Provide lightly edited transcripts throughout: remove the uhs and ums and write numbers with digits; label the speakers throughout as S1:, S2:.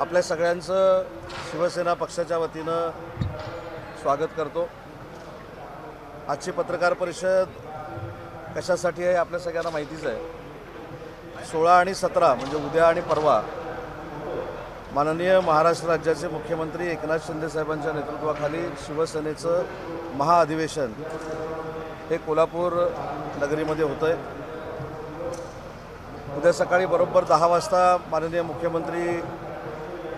S1: आपल्या सगळ्यांचं शिवसेना पक्षाच्या वतीनं स्वागत करतो। आजची पत्रकार परिषद कशासाठी आहे आपल्या सगळ्यांना माहितीच आहे। 16 आणि 17 म्हणजे उद्या आणि परवा माननीय महाराष्ट्र राज्याचे मुख्यमंत्री एकनाथ शिंदे साहेबांच्या नेतृत्वाखाली शिवसेनेचं महाअधिवेशन हे कोल्हापूर नगरीमध्ये होतं आहे। उद्या सकाळी बरोबर 10 वाजता माननीय मुख्यमंत्री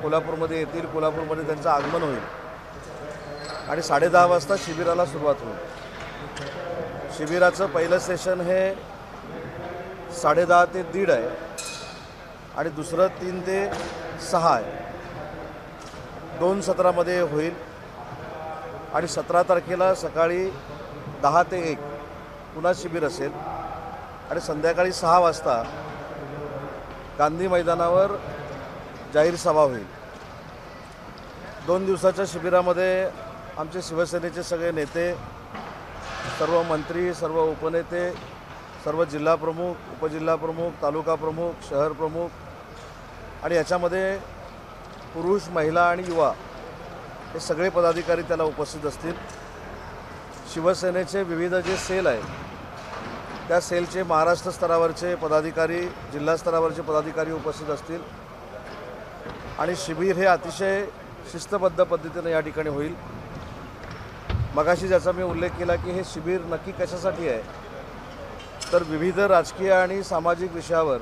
S1: कोल्हापूरमध्ये येतील। कोल्हापूरमध्ये त्यांचं आगमन होईल आणि 10:30 वाजता शिबिराला सुरुवात होईल। शिबिराचं पहिलं सेशन हे 10:30 ते 1:30 आहे आणि दुसरं 3 ते 6 आहे। 2 सत्रामध्ये होईल आणि 17 तारखेला सकाळी 10 ते 1 पुन्हा शिबिर असेल आणि संध्याकाळी 6 वाजता गांधी मैदानावर जाहीर सभा होईल। 2 दिवसाच्या शिबिरामध्ये आमचे शिवसेनेचे सगळे नेते, सर्व मंत्री, सर्व उपनेते, सर्व जिल्हा प्रमुख, उपजिल्हा प्रमुख, तालुका प्रमुख, शहर प्रमुख आणि याच्यामध्ये पुरुष, महिला आणि युवा हे सगळे पदाधिकारी त्याला उपस्थित असतील। शिवसेनेचे विविध जे सेल आहेत त्या सेलचे महाराष्ट्र स्तरावरचे पदाधिकारी, जिल्हा स्तरावरचे पदाधिकारी उपस्थित असतील आणि शिबिर हे अतिशय शिस्तबद्ध पद्धतीने या ठिकाणी होईल। मगाशी ज्याचा मी उल्लेख केला की हे शिबिर नक्की कशासाठी आहे, तर विविध राजकीय आणि सामाजिक विषयावर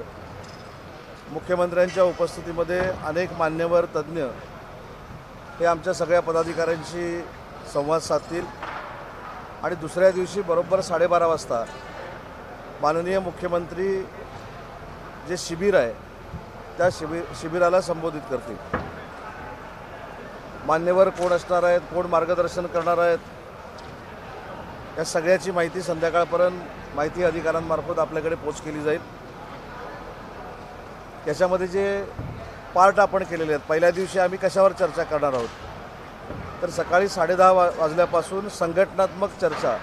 S1: मुख्यमंत्र्यांच्या उपस्थितीमध्ये अनेक मान्यवर तज्ज्ञ हे आमच्या सगळ्या पदाधिकाऱ्यांशी संवाद साधतील आणि दुसऱ्या दिवशी बरोबर 12:30 वाजता माननीय मुख्यमंत्री जे शिबिर आहे त्या शिबिराला संबोधित करतील। मान्यवर कोण असणार आहेत, कोण मार्गदर्शन करणार आहेत, या सगळ्याची माहिती संध्याकाळपर्यंत माहिती अधिकाऱ्यांमार्फत आपल्याकडे पोच केली जाईल। त्याच्यामध्ये जे पार्ट आपण केलेले आहेत, पहिल्या दिवशी आम्ही कशावर चर्चा करणार आहोत, तर सकाळी 10:30 वाजल्यापासून संघटनात्मक चर्चा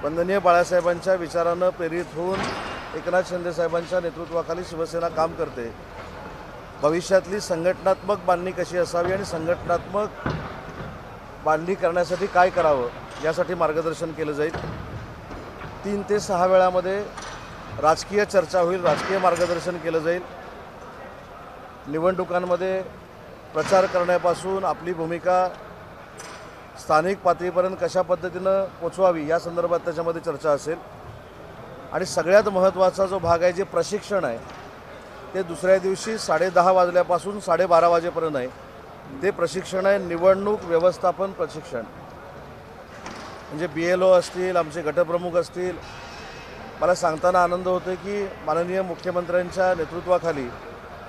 S1: वंदनीय बाळासाहेबांच्या विचारानं प्रेरित होऊन एकनाथ शिंदे साहेबांच्या नेतृत्वाखाली शिवसेना काम करते, भविष्यातली संघटनात्मक बांधणी कशी असावी आणि संघटनात्मक बांधणी करण्यासाठी काय करावं यासाठी मार्गदर्शन केलं जाईल। 3 ते 6 वेळामध्ये राजकीय चर्चा होईल, राजकीय मार्गदर्शन केलं जाईल। निवडणुकांमध्ये प्रचार करण्यापासून आपली भूमिका स्थानिक पातळीपर्यंत कशा पद्धतीनं पोचवावी या संदर्भात त्याच्यामध्ये चर्चा असेल आणि सगळ्यात महत्त्वाचा जो भाग आहे, जे प्रशिक्षण आहे, ते दुसऱ्या दिवशी 10:30 वाजल्यापासून 12:30 वाजेपर्यंत आहे। ते प्रशिक्षण आहे निवडणूक व्यवस्थापन प्रशिक्षण, म्हणजे BLO असतील, आमचे गटप्रमुख असतील। मला सांगताना आनंद होतो की माननीय मुख्यमंत्र्यांच्या नेतृत्वाखाली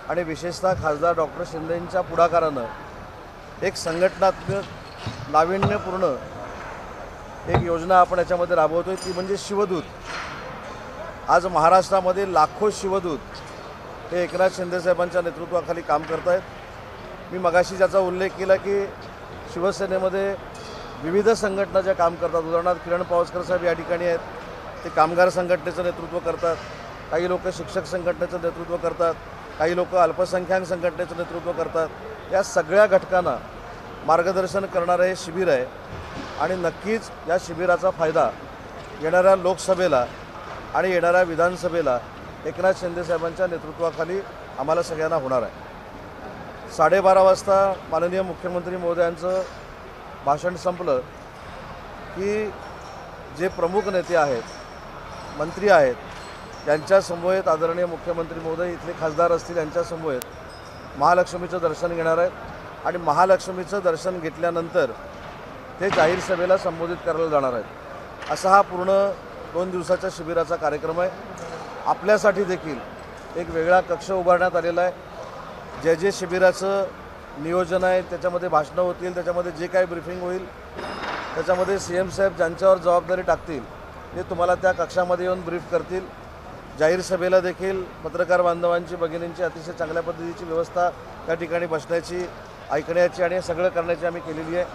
S1: आणि विशेषतः खासदार डॉक्टर शिंदेंच्या पुढाकारानं एक संघटनात्मक नाविन्यपूर्ण एक योजना आपण याच्यामध्ये राबवतो आहे, ती म्हणजे शिवदूत। आज महाराष्ट्रामध्ये लाखो शिवदूत हे एकनाथ शिंदे साहेबांच्या नेतृत्वाखाली काम करत आहेत। मी मगाशी ज्याचा उल्लेख केला की शिवसेनेमध्ये विविध संघटना ज्या काम करतात, उदाहरणार्थ किरण पावसकर साहेब या ठिकाणी आहेत, ते कामगार संघटनेचं नेतृत्व करतात, काही लोक शिक्षक संघटनेचं नेतृत्व करतात, काही लोक अल्पसंख्याक संघटनेचं नेतृत्व करतात। या सगळ्या घटकांना मार्गदर्शन करणारं हे शिबिर आहे आणि नक्कीच या शिबिराचा फायदा येणाऱ्या लोकसभेला आणि येणाऱ्या विधानसभेला एकनाथ शिंदे साहेबांच्या नेतृत्वाखाली आम्हाला सगळ्यांना होणार आहे। 12:30 वाजता माननीय मुख्यमंत्री महोदयांचं भाषण संपलं की जे प्रमुख नेते आहेत, मंत्री आहेत, यांच्यासमवेत आदरणीय मुख्यमंत्री महोदय, इथले खासदार असतील, यांच्यासमवेत महालक्ष्मीचं दर्शन घेणार आहेत आणि महालक्ष्मीचं दर्शन घेतल्यानंतर ते जाहीर सभेला संबोधित करायला जाणार आहेत। असा हा पूर्ण 2 दिवसाच्या शिबिराचा कार्यक्रम आहे। आपल्यासाठी देखील एक वेगळा कक्ष उभारण्यात आलेला आहे। जे शिबिराचं नियोजन आहे त्याच्यामध्ये भाषणं होतील, त्याच्यामध्ये जे काही ब्रीफिंग होईल, त्याच्यामध्ये CM साहेब ज्यांच्यावर जबाबदारी टाकतील ते तुम्हाला त्या कक्षामध्ये येऊन ब्रीफ करतील। जाहीर सभेला देखील पत्रकार बांधवांची, भगिनींची अतिशय चांगल्या पद्धतीची व्यवस्था त्या ठिकाणी बसण्याची, ऐकण्याची आणि हे सगळं करण्याची आम्ही केलेली आहे।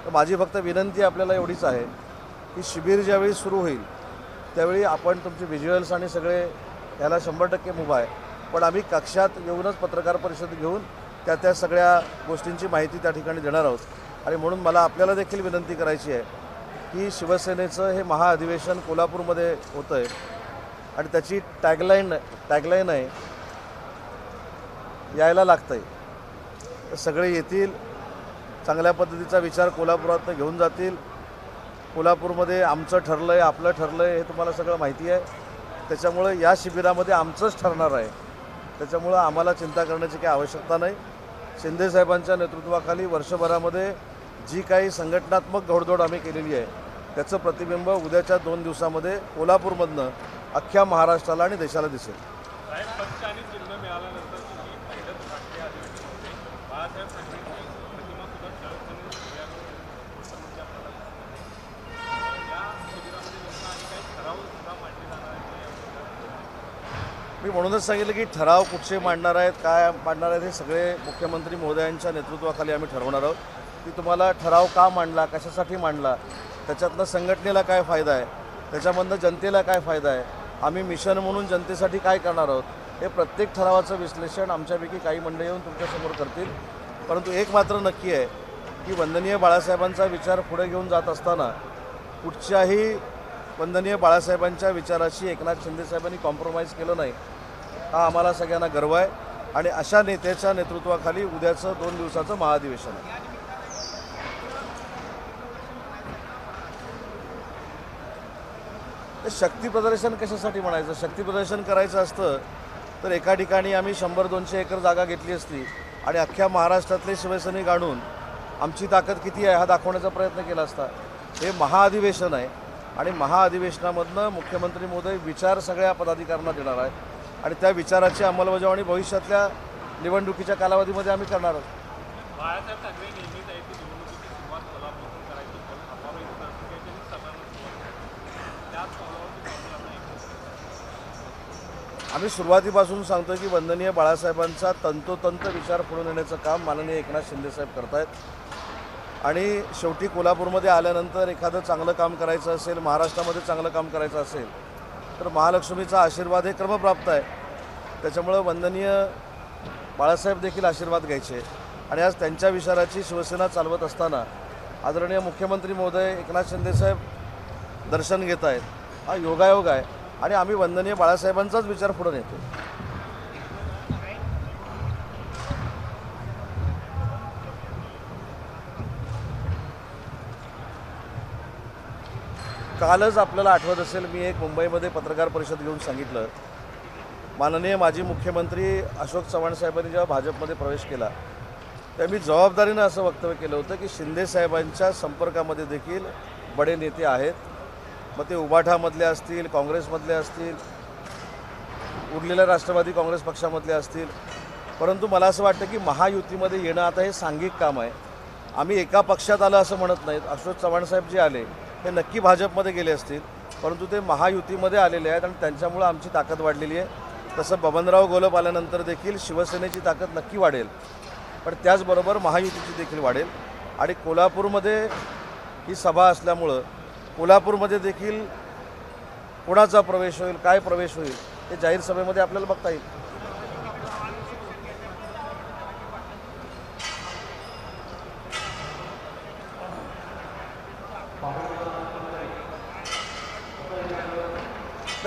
S1: तर माझी फक्त विनंती आपल्याला एवढीच आहे की शिबिर ज्यावेळी सुरू होईल त्यावेळी आपण तुमचे व्हिज्युअल्स आणि सगळे याला 100% मुभा आहे पण आम्ही कक्षात येऊनच पत्रकार परिषद घेऊन त्या सगळ्या गोष्टींची माहिती त्या ठिकाणी देणार आहोत। आणि म्हणून मला आपल्याला देखील विनंती करायची आहे की शिवसेनेचं हे महाअधिवेशन कोल्हापूरमध्ये होतं आहे आणि त्याची टॅगलाईन आहे यायला लागतं आहे, सगळे येतील, चांगल्या पद्धतीचा विचार कोल्हापुरातनं घेऊन जातील। कोल्हापूरमध्ये आमचं ठरलं आहे, आपलं ठरलं आहे, हे तुम्हाला सगळं माहिती आहे। त्याच्यामुळे या शिबिरामध्ये आमचंच ठरणार आहे, त्याच्यामुळं आम्हाला चिंता करण्याची काही आवश्यकता नाही। शिंदेसाहेबांच्या नेतृत्वाखाली वर्षभरामध्ये जी काही संघटनात्मक घोडदौड आम्ही केलेली आहे त्याचं प्रतिबिंब उद्याच्या 2 दिवसामध्ये कोल्हापूरमधनं अख्ख्या महाराष्ट्राला आणि देशाला दिसेल। मी म्हणूनच सांगितलं की ठराव कुठचे मांडणार आहेत, काय मांडणार आहेत, हे सगळे मुख्यमंत्री महोदयांच्या नेतृत्वाखाली आम्ही ठरवणार आहोत की तुम्हाला ठराव का मांडला, कशासाठी मांडला, त्याच्यातनं संघटनेला काय फायदा आहे, त्याच्यामधनं जनतेला काय फायदा आहे, आम्ही मिशन म्हणून जनतेसाठी काय करणार आहोत, हे प्रत्येक ठरावाचं विश्लेषण आमच्यापैकी काही मंडळी येऊन तुमच्यासमोर करतील। परंतु एक मात्र नक्की आहे की वंदनीय बाळासाहेबांचा विचार पुढे घेऊन जात असताना कुठच्याही वंदनीय बाळासाहेबांच्या विचाराशी एकनाथ शिंदेसाहेबांनी कॉम्प्रोमाइज केलं नाही, हा आम्हाला सगळ्यांना गर्व आहे। आणि अशा नेत्याच्या नेतृत्वाखाली उद्याचं 2 दिवसाचं महाअधिवेशन आहे। ते शक्ती प्रदर्शन कशासाठी म्हणायचं? शक्ती प्रदर्शन करायचं असतं तर एका ठिकाणी आम्ही 100-200 एकर जागा घेतली असती आणि अख्ख्या महाराष्ट्रातले शिवसैनिक आणून आमची ताकद किती आहे हा दाखवण्याचा प्रयत्न केला असता। हे महाअधिवेशन आहे आणि महाअधिवेशनामधनं मुख्यमंत्री महोदय विचार सगळ्या पदाधिकाऱ्यांना देणार आहेत आणि त्या विचाराची अंमलबजावणी भविष्यातल्या निवडणुकीच्या कालावधीमध्ये आम्ही करणार आहोत।
S2: बाळासाहेब ठाकरे नेहमीच आहे की निवडणुकीची सुरुवात कोल्हापूरतून करायची, पण अभावी तालुक्याच्याही सभांना त्याच
S1: आम्ही सुरुवातीपासून सांगतो की वंदनीय बाळासाहेबांचा तंतोतंत विचार पुढे नेण्याचं काम माननीय एकनाथ शिंदेसाहेब करतायत। आणि शेवटी कोल्हापूरमध्ये आल्यानंतर एखादं चांगलं काम करायचं असेल, महाराष्ट्रामध्ये चांगलं काम करायचं असेल तर महालक्ष्मीचा आशीर्वाद हे क्रमप्राप्त आहे। त्याच्यामुळं वंदनीय बाळासाहेब देखील आशीर्वाद घ्यायचे आणि आज त्यांच्या विचाराची शिवसेना चालवत असताना आदरणीय मुख्यमंत्री महोदय एकनाथ शिंदेसाहेब दर्शन घेत आहेत, हा योगायोग आहे आणि आम्ही वंदनीय बाळासाहेबांचाच विचार पुढे नेतो। कालच आपल्याला आठवत असेल मी एक मुंबईमध्ये पत्रकार परिषद घेऊन सांगितलं, माननीय माजी मुख्यमंत्री अशोक चव्हाण साहेबांनी जेव्हा भाजपमध्ये प्रवेश केला तेव्हा मी जबाबदारीनं असं वक्तव्य केलं होतं की शिंदेसाहेबांच्या संपर्कामध्ये देखील बडे नेते आहेत, मग ते उबाठामधले असतील, काँग्रेसमधले असतील, उरलेल्या राष्ट्रवादी काँग्रेस पक्षामधले असतील। परंतु मला असं वाटतं की महायुतीमध्ये येणं आता हे सांघिक काम आहे। आम्ही एका पक्षात आलं असं म्हणत नाहीत। अशोक चव्हाण साहेब जे आले ते नक्की भाजपमध्ये गेले असतील, परंतु ते महायुतीमध्ये आलेले आहेत आणि त्यांच्यामुळं आमची ताकद वाढलेली आहे। तसं बबनराव गोलप आल्यानंतर देखील शिवसेनेची ताकद नक्की वाढेल, पण त्याचबरोबर महायुतीची देखील वाढेल। आणि कोल्हापूरमध्ये ही सभा असल्यामुळं कोल्हापूरमध्ये देखील कोणाचा प्रवेश होईल, काय प्रवेश होईल हे जाहीर सभेमध्ये आपल्याला बघता येईल।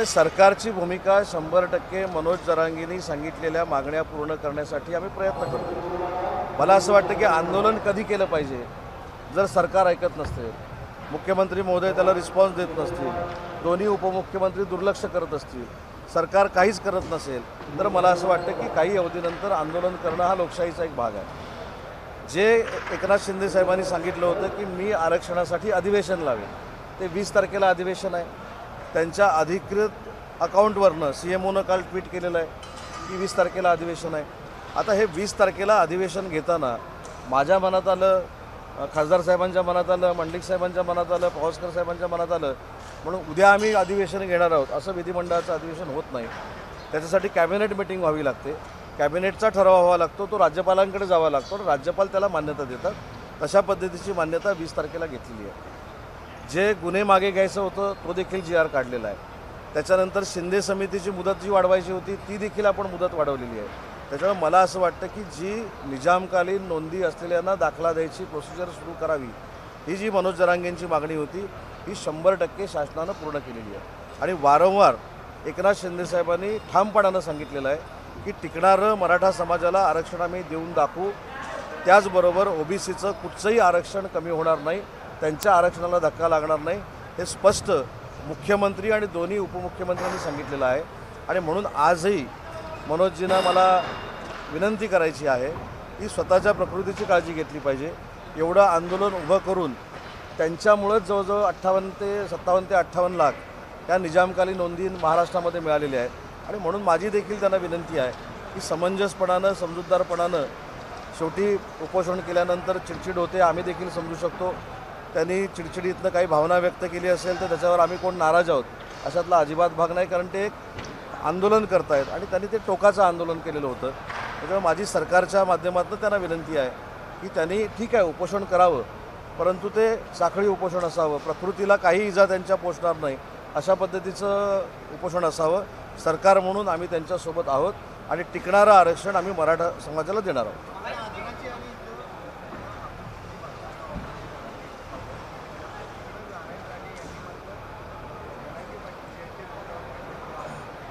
S1: सरकारची भूमिका 100% मनोज जरांगेंनी सांगितलेल्या मागण्या पूर्ण करण्यासाठी आम्ही प्रयत्न करतो। मला असं वाटतं की आंदोलन कधी केलं पाहिजे जर सरकार ऐकत नसते, मुख्यमंत्री महोदय त्याला रिस्पॉन्स देत नसतील, दोन्ही उपमुख्यमंत्री दुर्लक्ष करत असतील, सरकार काहीच करत नसेल तर मला असं वाटतं की काही अवधीनंतर आंदोलन करणं हा लोकशाहीचा एक भाग आहे। जे एकनाथ शिंदे साहेबांनी सांगितलं होतं की मी आरक्षणासाठी अधिवेशन लावेन, ते 20 तारखेला अधिवेशन आहे। त्यांच्या अधिकृत अकाउंटवरनं CMOनं काल ट्विट केलेलं आहे की 20 तारखेला अधिवेशन आहे। आता हे 20 तारखेला अधिवेशन घेताना माझ्या मनात आलं, खासदार साहेबांच्या मनात आलं, मंडलिक साहेबांच्या मनात आलं, पवासकर साहेबांच्या मनात आलं म्हणून उद्या आम्ही अधिवेशन घेणार आहोत, असं विधिमंडळाचं अधिवेशन होत नाही। त्याच्यासाठी कॅबिनेट मिटिंग व्हावी लागते, कॅबिनेटचा ठराव व्हावा लागतो, तो राज्यपालांकडे जावा लागतो आणि राज्यपाल त्याला मान्यता देतात। तशा पद्धतीची मान्यता 20 तारखेला घेतलेली आहे। जे गुन्हे मागे घ्यायचं होतं तो देखील GR काढलेला आहे। त्याच्यानंतर शिंदे समितीची मुदत जी वाढवायची होती ती देखील आपण मुदत वाढवलेली आहे. त्याच्यामुळे मला असं वाटतं की जी निजामकालीन नोंदी असलेल्यांना दाखला द्यायची प्रोसिजर सुरू करावी, ही जी मनोज जरांगेंची मागणी होती ही 100% शासनानं पूर्ण केलेली आहे. आणि वारंवार एकनाथ शिंदेसाहेबांनी ठामपणानं सांगितलेलं आहे की टिकणारं मराठा समाजाला आरक्षण आम्ही देऊन दाखवू. त्याचबरोबर ओबीसीचं कुठचंही आरक्षण कमी होणार नाही, त्यांच्या आरक्षणाला धक्का लागणार नाही, हे स्पष्ट मुख्यमंत्री आणि दोन्ही उपमुख्यमंत्र्यांनी सांगितलेलं आहे. आणि म्हणून आजही मनोजजींना मला विनंती करायची आहे की स्वतःच्या प्रकृतीची काळजी घेतली पाहिजे. एवढं आंदोलन उभं करून त्यांच्यामुळंच जवळजवळ 57 ते 58 लाख या निजामकालीन नोंदी महाराष्ट्रामध्ये मिळालेल्या आहेत. आणि म्हणून माझी देखील त्यांना विनंती आहे की समंजसपणानं समजूतदारपणानं, शेवटी उपोषण केल्यानंतर चिडचिड होते, आम्ही देखील समजू शकतो. त्यांनी चिडचिडीतनं काही भावना व्यक्त केली असेल तर त्याच्यावर आम्ही कोण नाराज आहोत अशातला अजिबात भाग नाही, कारण ते एक आंदोलन करतायत आणि त्यांनी ते टोकाचं आंदोलन केलेलं होतं. त्याच्यामुळे माझी सरकारच्या माध्यमातून त्यांना विनंती आहे की त्यांनी ठीक आहे उपोषण करावं, परंतु ते साखळी उपोषण असावं, प्रकृतीला काही इजा त्यांच्या पोचणार नाही अशा पद्धतीचं उपोषण असावं. सरकार म्हणून आम्ही त्यांच्यासोबत आहोत आणि टिकणारं आरक्षण आम्ही मराठा समाजाला देणार आहोत.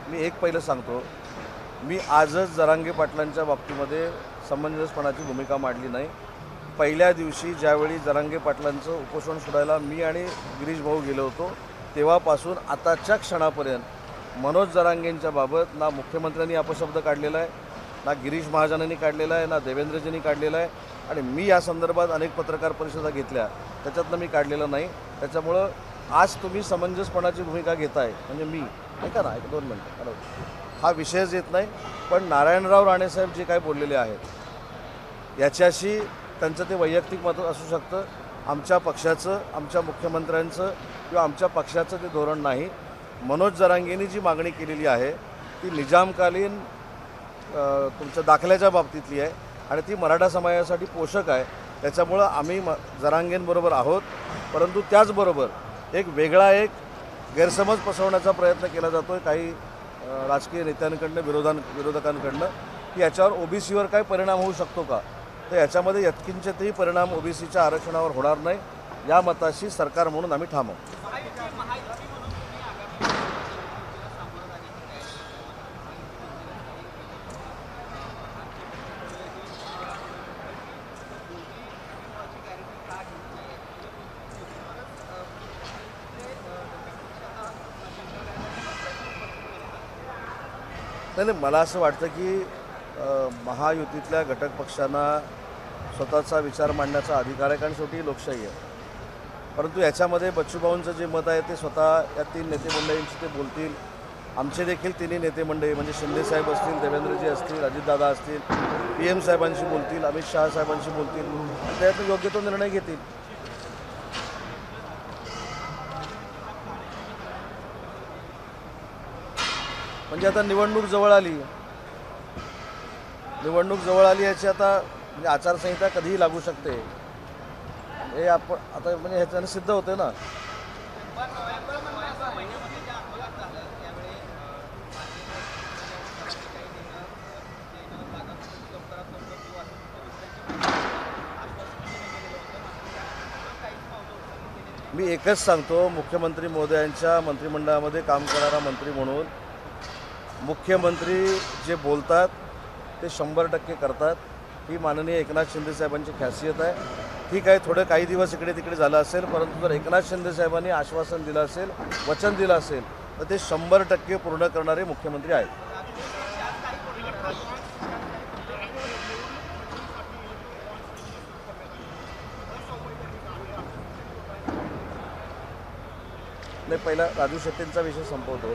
S1: मी एक पहिलं सांगतो, मी आजच जरांगे पाटलांच्या बाबतीमध्ये समंजसपणाची भूमिका मांडली नाही. पहिल्या दिवशी ज्यावेळी जरांगे पाटलांचं उपोषण सोडायला मी आणि गिरीश भाऊ गेलो होतो तेव्हापासून आताच्या क्षणापर्यंत मनोज जरांगेंच्या बाबत ना मुख्यमंत्र्यांनी अपशब्द काढलेला आहे, ना गिरीश महाजनांनी काढलेला आहे, ना देवेंद्रजींनी काढलेला आहे. आणि मी या संदर्भात अनेक पत्रकार परिषदा घेतल्या, त्याच्यातनं मी काढलेलं नाही. त्याच्यामुळं आज तुम्ही समंजसपणाची भूमिका घेताय म्हणजे मी ऐका ना, 1-2 मिनटं हा विषयच येत नाही. पण नारायणराव राणेसाहेब जे काय बोललेले आहेत याच्याशी त्यांचं ते वैयक्तिक मत असू शकतं. आमच्या पक्षाचं, आमच्या मुख्यमंत्र्यांचं किंवा आमच्या पक्षाचं ते धोरण नाही. मनोज जरांगेंनी जी मागणी केलेली आहे ती निजामकालीन तुमच्या दाखल्याच्या बाबतीतली आहे आणि ती मराठा समाजासाठी पोषक आहे. त्याच्यामुळं आम्ही जरांगेंबरोबर आहोत. परंतु त्याचबरोबर एक वेगळा गैरसमज पसरवण्याचा प्रयत्न केला जातो आहे काही राजकीय नेत्यांकडनं, विरोधकांकडनं, की याच्यावर ओबीसीवर काय परिणाम होऊ शकतो का. तर याच्यामध्ये यत्किंचितही परिणाम ओबीसीच्या आरक्षणावर होणार नाही या मताशी सरकार म्हणून आम्ही ठाम आहोत. नाही, मला असं वाटतं की महायुतीतल्या घटक पक्षांना स्वतःचा विचार मांडण्याचा अधिकार आहे, कारण शेवटी लोकशाही आहे. परंतु याच्यामध्ये बच्चूभाऊंचं जे मत आहे ते स्वतः या 3 नेतेमंडळींशी ते बोलतील. आमचे देखील तिन्ही नेतेमंडळी म्हणजे शिंदेसाहेब असतील, देवेंद्रजी असतील, अजितदादा असतील, PM साहेबांशी बोलतील, अमित शहा साहेबांशी बोलतील आणि त्यातून योग्य तो निर्णय घेतील. म्हणजे आता निवडणूक जवळ आली याची आता म्हणजे आचारसंहिता कधीही लागू शकते हे आपण आता म्हणजे ह्याच्याने सिद्ध होते ना. मी एकच सांगतो, मुख्यमंत्री महोदयांच्या मंत्रिमंडळामध्ये काम करणारा मंत्री म्हणून मुख्यमंत्री जे बोलतात ते 100% करतात. ही माननीय एकनाथ शिंदे साहेबांची खासियत आहे. ठीक आहे, थोडं काही दिवस इकडे तिकडे झालं असेल, परंतु जर एकनाथ शिंदे साहेबांनी आश्वासन दिलं असेल, वचन दिलं असेल तर ते 100% पूर्ण करणारे मुख्यमंत्री आहेत. नाही, पहिला राजू शेट्टींचा विषय संपवतो.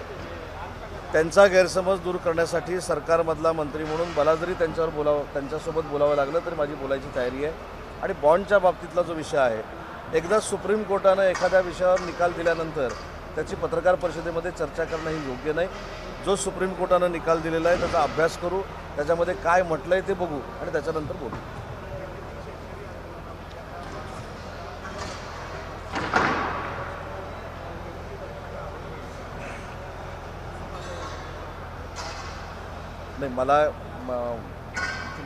S1: त्यांचा गैरसमज दूर करण्यासाठी सरकारमधला मंत्री म्हणून मला जरी त्यांच्यासोबत बोलावं लागलं तरी माझी बोलायची तयारी आहे. आणि बॉन्डच्या बाबतीतला जो विषय आहे, एकदा सुप्रीम कोर्टानं एखाद्या विषयावर निकाल दिल्यानंतर त्याची पत्रकार परिषदेमध्ये चर्चा करणं ही योग्य नाही. जो सुप्रीम कोर्टानं निकाल दिलेला आहे त्याचा अभ्यास करू, त्याच्यामध्ये काय म्हटलं आहे ते बघू आणि त्याच्यानंतर बोलू. नाही मला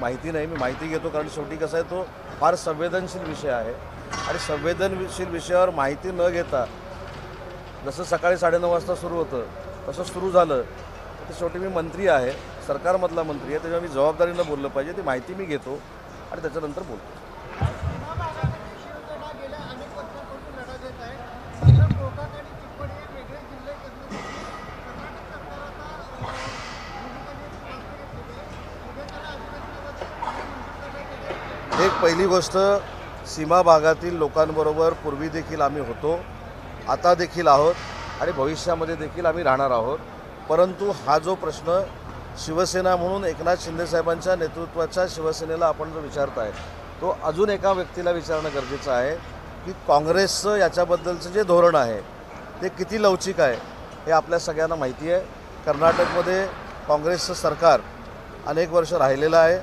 S1: माहिती नाही, मी माहिती घेतो कारण शेवटी कसं आहे तो फार संवेदनशील विषय आहे आणि संवेदनशील विषयावर माहिती न घेता जसं सकाळी 9:30 वाजता सुरू होतं तसं सुरू झालं तर शेवटी मी मंत्री आहे, सरकारमधला मंत्री आहे, त्याच्यामुळे मी जबाबदारीनं बोललं पाहिजे. ती माहिती मी घेतो आणि त्याच्यानंतर बोलतो. एक पहिली गोष्ट, सीमा भागातील लोकांबरोबर पूर्वी देखील आम्ही होतो, आता देखील आहोत आणि भविष्यामध्ये देखील आम्ही राहणार आहोत. परंतु हा जो प्रश्न शिवसेना म्हणून एकनाथ शिंदेसाहेबांच्या नेतृत्वाच्या शिवसेनेला आपण जो विचारताय तो अजून एका व्यक्तीला विचारणं गरजेचं आहे की काँग्रेसचं याच्याबद्दलचं जे धोरण आहे ते किती लवचिक आहे हे आपल्या सगळ्यांना माहिती आहे. कर्नाटकमध्ये काँग्रेसचं सरकार अनेक वर्ष राहिलेलं आहे.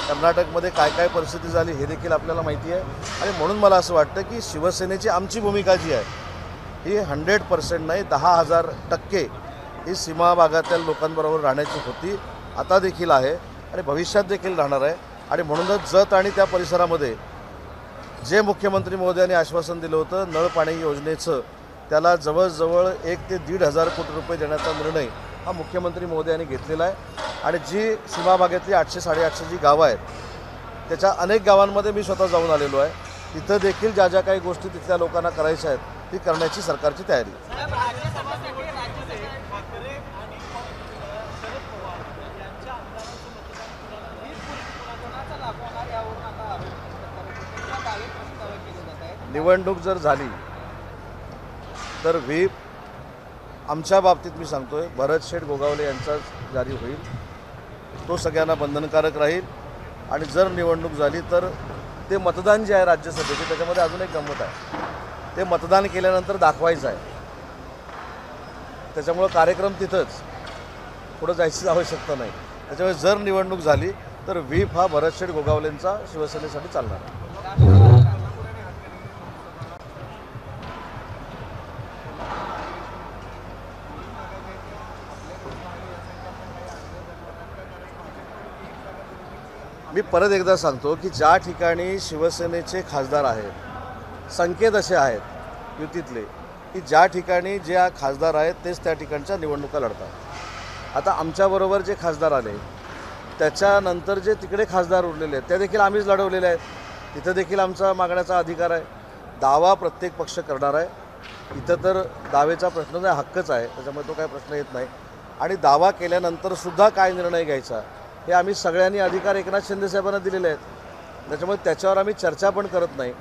S1: कर्नाटकमध्ये काय काय परिस्थिती झाली हे देखील आपल्याला माहिती आहे आणि म्हणून मला असं वाटतं की शिवसेनेची आमची भूमिका जी आहे ही 100% नाही 10,000% ही सीमा भागातील लोकांबरोबर राहण्याची होती, आता देखील आहे आणि भविष्यात देखील राहणार आहे. आणि म्हणूनच जत आणि त्या परिसरामध्ये जे मुख्यमंत्री महोदयांनी आश्वासन दिलं होतं नळ पाणी योजनेचं, त्याला जवळजवळ 1 ते 1,500 कोटी रुपये देण्याचा निर्णय हा मुख्यमंत्री महोदयांनी घेतलेला आहे. आणि जी सीमा भागातली 800-850 जी गावं आहेत त्याच्या अनेक गावांमध्ये मी स्वतः जाऊन आलेलो आहे. तिथं देखील ज्या ज्या काही गोष्टी तिथल्या लोकांना करायच्या आहेत ती करण्याची सरकारची तयारी. निवडणूक जर झाली तर व्हीप आमच्या बाबतीत मी सांगतोय भरत शेठ गोगावले यांचाच जारी होईल, तो सगळ्यांना बंधनकारक राहील. आणि जर निवडणूक झाली तर ते मतदान जे आहे राज्यसभेचे त्याच्यामध्ये अजून एक गंमत आहे, ते मतदान केल्यानंतर दाखवायचं आहे. त्याच्यामुळं कार्यक्रम तिथंच, पुढं जायची आवश्यकता नाही. त्याच्यामुळे जर निवडणूक झाली तर व्हीप हा भरत शेठ गोगावलेंचा शिवसेनेसाठी चालणार आहे. मी परत एकदा सांगतो की ज्या ठिकाणी शिवसेनेचे खासदार आहेत, संकेत असे आहेत युतीतले की ज्या ठिकाणी जे खासदार आहेत तेच त्या ठिकाणच्या निवडणुका लढतात. आता आमच्याबरोबर जे खासदार आले त्याच्यानंतर जे तिकडे खासदार उरलेले आहेत त्या देखील आम्हीच लढवलेले आहेत. तिथं देखील आमचा मागण्याचा अधिकार आहे. दावा प्रत्येक पक्ष करणार आहे. इथं तर दावेचा प्रश्न नाही, हक्कच आहे, त्याच्यामुळे तो काही प्रश्न येत नाही. आणि दावा केल्यानंतरसुद्धा काय निर्णय घ्यायचा हे आम्ही सगळ्यांनी अधिकार एकनाथ शिंदेसाहेबांना दिलेले आहेत. त्याच्यामुळे त्याच्यावर आम्ही चर्चा पण करत नाही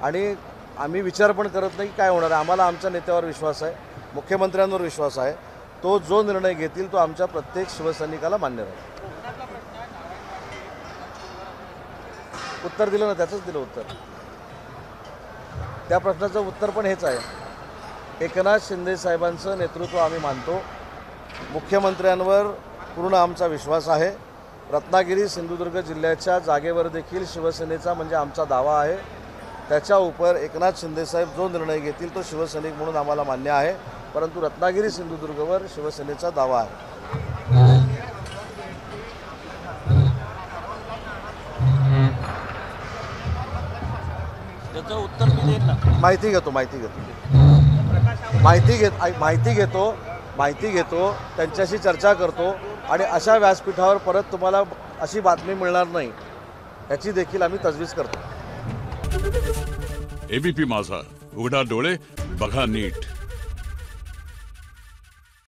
S1: आणि आम्ही विचार पण करत नाही की काय होणार आहे. आम्हाला आमच्या नेत्यावर विश्वास आहे, मुख्यमंत्र्यांवर विश्वास आहे. तो जो निर्णय घेतील तो आमच्या प्रत्येक शिवसैनिकाला मान्य राहील. उत्तर दिलं ना, त्याचंच दिलं उत्तर. त्या प्रश्नाचं उत्तर पण हेच आहे, एकनाथ शिंदेसाहेबांचं नेतृत्व आम्ही मानतो, मुख्यमंत्र्यांवर पूर्ण आमचा विश्वास आहे. रत्नागिरी सिंधुदुर्ग जिल्ह्याच्या जागेवर देखील शिवसेनेचा म्हणजे आमचा दावा आहे. त्याच्या उपर एकनाथ शिंदेसाहेब जो निर्णय घेतील तो शिवसैनिक म्हणून आम्हाला मान्य आहे. परंतु रत्नागिरी सिंधुदुर्गवर शिवसेनेचा दावा आहे.
S2: त्याचं उत्तर मी देईन ना.
S1: माहिती घेतो त्यांच्याशी चर्चा करतो आणि अशा व्यासपीठावर परत तुम्हाला अशी बातमी मिळणार नाही याची देखील आम्ही तजवीज करतो.
S3: एबीपी माझा, उघडा डोळे बघा नीट.